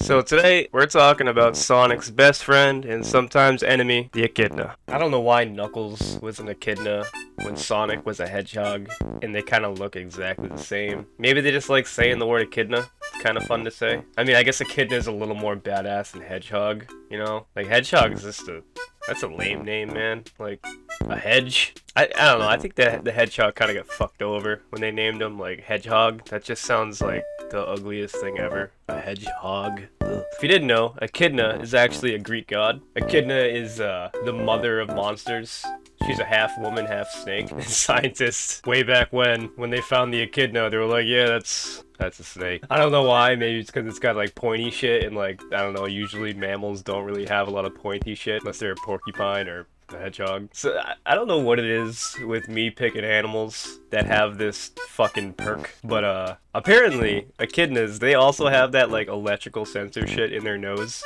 So today we're talking about Sonic's best friend and sometimes enemy, the Echidna. I don't know why Knuckles was an Echidna when Sonic was a hedgehog, and they kind of look exactly the same. Maybe they just like saying the word Echidna. It's kind of fun to say. I mean, I guess Echidna is a little more badass than Hedgehog, you know? Like, Hedgehog is just that's a lame name, man. Like, a hedge? I don't know, I think the Hedgehog kind of got fucked over when they named him, like, Hedgehog. That just sounds like the ugliest thing ever. A hedgehog. Ugh. If you didn't know, Echidna is actually a Greek god. Echidna is the mother of monsters. She's a half woman, half snake. And scientists, way back when they found the Echidna, they were like, yeah, that's a snake. I don't know why, maybe it's because it's got like pointy shit, and like, I don't know, usually mammals don't really have a lot of pointy shit unless they're a porcupine or a hedgehog. So I don't know what it is with me picking animals that have this fucking perk, but apparently echidnas, they also have that like electrical sensor shit in their nose.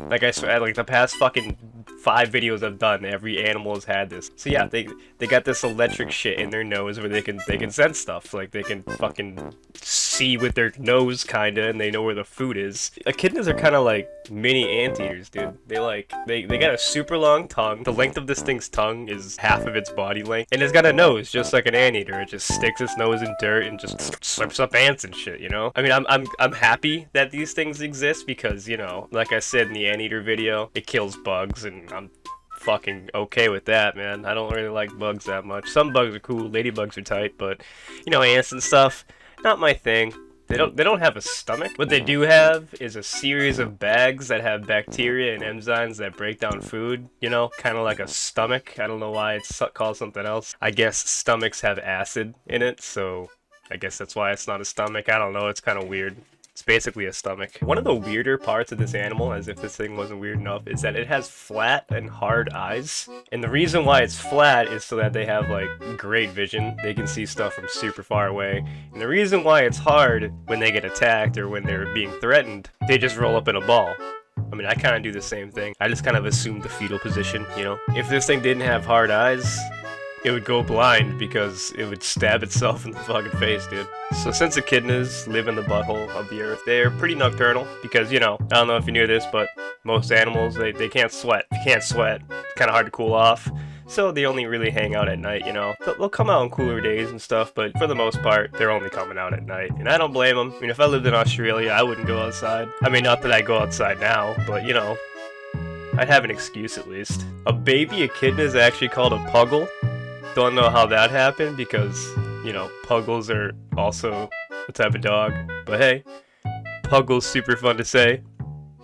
Like I swear, like the past fucking 5 videos I've done, every animal has had this. So yeah, they got this electric shit in their nose where they can sense stuff. Like they can fucking see with their nose kinda, and they know where the food is. Echidnas are kind of like mini anteaters, dude. They got a super long tongue. The length of this thing's tongue is half of its body length, and it's got a nose just like an anteater. It just sticks its nose in dirt and just slurps up ants and shit, you know? I mean, I'm happy that these things exist because, you know, like I said in the anteater video, it kills bugs, and I'm fucking okay with that, man. I don't really like bugs that much. Some bugs are cool, ladybugs are tight, but, you know, ants and stuff, not my thing. They don't have a stomach. What they do have is a series of bags that have bacteria and enzymes that break down food, you know, kind of like a stomach. I don't know why it's called something else. I guess stomachs have acid in it, so I guess that's why it's not a stomach. I don't know, it's kind of weird. It's basically a stomach. One of the weirder parts of this animal, as if this thing wasn't weird enough, is that it has flat and hard eyes. And the reason why it's flat is so that they have like great vision. They can see stuff from super far away. And the reason why it's hard when they get attacked or when they're being threatened, they just roll up in a ball. I mean, I kind of do the same thing. I just kind of assume the fetal position, you know? If this thing didn't have hard eyes, it would go blind because it would stab itself in the fucking face, dude. So since echidnas live in the butthole of the earth, they're pretty nocturnal because, you know, I don't know if you knew this, but most animals, they can't sweat. If you can't sweat, it's kind of hard to cool off. So they only really hang out at night, you know. They'll come out on cooler days and stuff, but for the most part, they're only coming out at night. And I don't blame them. I mean, if I lived in Australia, I wouldn't go outside. I mean, not that I go outside now, but, you know, I'd have an excuse at least. A baby echidna is actually called a puggle. Don't know how that happened because, you know, puggles are also a type of dog. But hey, puggle's super fun to say.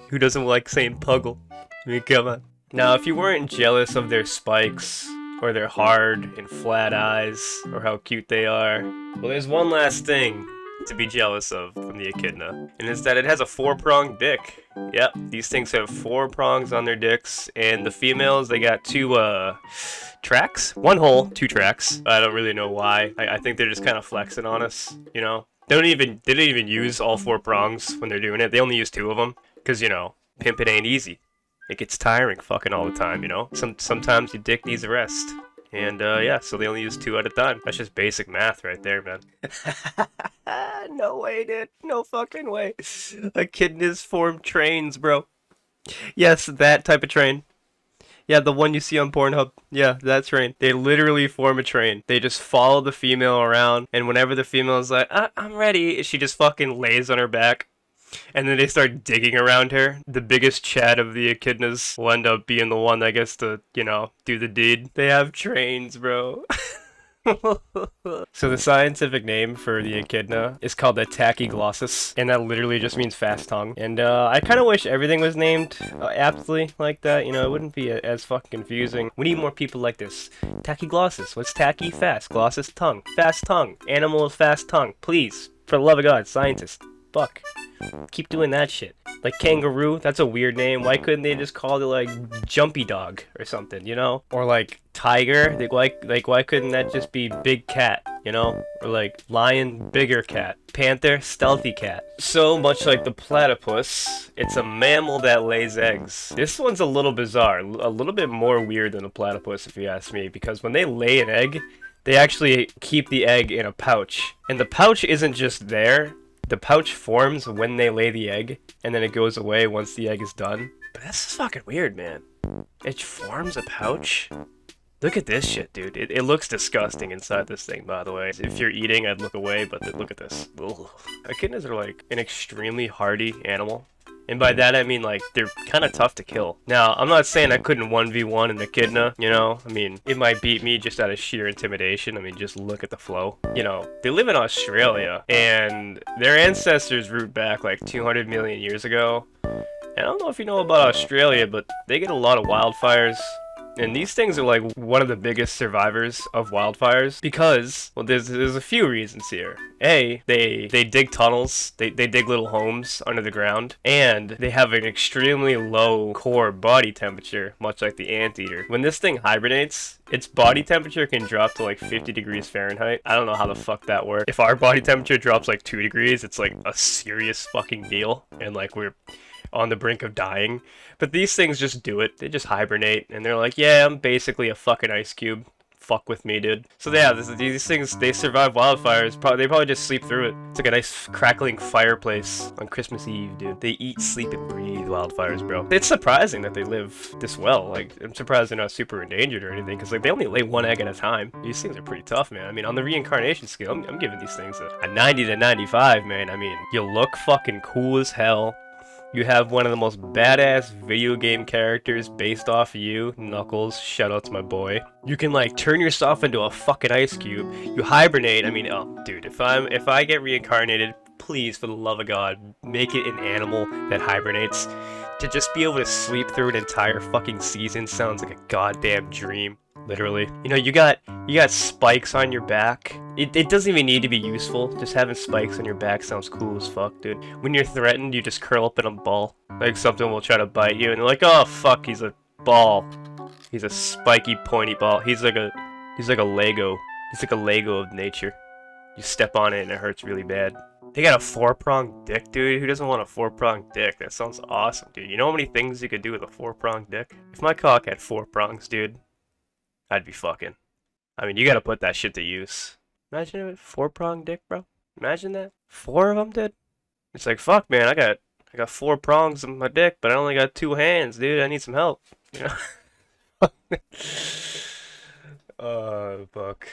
Who doesn't like saying puggle? I mean, come on. Now, if you weren't jealous of their spikes, or their hard and flat eyes, or how cute they are, well, there's one last thing to be jealous of from the echidna, and it's that it has a 4-pronged dick. Yep, these things have 4 prongs on their dicks, and the females, they got 2, tracks? 1 hole, 2 tracks. I don't really know why. I think they're just kind of flexing on us, you know? They don't even use all 4 prongs when they're doing it. They only use 2 of them, because, you know, pimping ain't easy. It gets tiring fucking all the time, you know? Sometimes your dick needs a rest. And, yeah, so they only use 2 at a time. That's just basic math right there, man. No way, dude. No fucking way. Echidnas form trains, bro. Yes, that type of train. Yeah, the one you see on Pornhub. Yeah, that train. They literally form a train. They just follow the female around, and whenever the female's like, I'm ready, she just fucking lays on her back. And then they start digging around her. The biggest Chad of the echidnas will end up being the one that gets to, you know, do the deed. They have trains, bro. So the scientific name for the echidna is called a tachyglossus, and that literally just means fast tongue. And I kind of wish everything was named aptly like that, you know, it wouldn't be as fucking confusing. We need more people like this. Tachyglossus, what's tacky? Fast. Glossus, tongue. Fast tongue. Animal with fast tongue. Please, for the love of God, scientists. Fuck. Keep doing that shit. Like kangaroo, that's a weird name. Why couldn't they just call it like jumpy dog or something, you know? Or like tiger, like why couldn't that just be big cat, you know? Or like lion, bigger cat. Panther, stealthy cat. So much like the platypus, it's a mammal that lays eggs. This one's a little bizarre, a little bit more weird than a platypus if you ask me, because when they lay an egg, they actually keep the egg in a pouch. And the pouch isn't just there. The pouch forms when they lay the egg, and then it goes away once the egg is done. But that's fucking weird, man. It forms a pouch? Look at this shit, dude. It looks disgusting inside this thing, by the way. If you're eating, I'd look away, but look at this. Ugh. Echidnas are like an extremely hardy animal. And by that I mean, like, they're kind of tough to kill. Now, I'm not saying I couldn't 1v1 an echidna, you know? I mean, it might beat me just out of sheer intimidation. I mean, just look at the flow. You know, they live in Australia, and their ancestors root back like 200 million years ago. And I don't know if you know about Australia, but they get a lot of wildfires. And these things are like one of the biggest survivors of wildfires because, well, there's a few reasons here. A, they dig tunnels, they dig little homes under the ground, and they have an extremely low core body temperature, much like the anteater. When this thing hibernates, its body temperature can drop to like 50 degrees Fahrenheit. I don't know how the fuck that works. If our body temperature drops like 2 degrees, it's like a serious fucking deal, and like we're on the brink of dying. But these things just do it. They just hibernate, and they're like, yeah, I'm basically a fucking ice cube. Fuck with me, dude. So yeah, these things, they survive wildfires. They probably just sleep through it. It's like a nice crackling fireplace on Christmas Eve, dude. They eat, sleep, and breathe wildfires, bro. It's surprising that they live this well. Like, I'm surprised they're not super endangered or anything, because like they only lay one egg at a time. These things are pretty tough, man. I mean, on the reincarnation scale, I'm giving these things a 90 to 95, man. I mean, you look fucking cool as hell. You have one of the most badass video game characters based off of you, Knuckles. Shout out to my boy. You can like turn yourself into a fucking ice cube. You hibernate. I mean, oh, dude, if I get reincarnated, please, for the love of God, make it an animal that hibernates. To just be able to sleep through an entire fucking season sounds like a goddamn dream. Literally. You know, you got spikes on your back. It doesn't even need to be useful. Just having spikes on your back sounds cool as fuck, dude. When you're threatened, you just curl up in a ball. Like something will try to bite you, and you're like, oh fuck, he's a ball. He's a spiky, pointy ball. He's like a Lego. He's like a Lego of nature. You step on it and it hurts really bad. They got a 4-pronged dick, dude. Who doesn't want a 4-pronged dick? That sounds awesome, dude. You know how many things you could do with a 4-pronged dick? If my cock had 4 prongs, dude, I'd be fucking. I mean, you gotta put that shit to use. Imagine a 4-pronged dick, bro. Imagine that. 4 of them, dude. It's like, fuck, man. I got 4 prongs in my dick, but I only got 2 hands, dude. I need some help. You know. Fuck.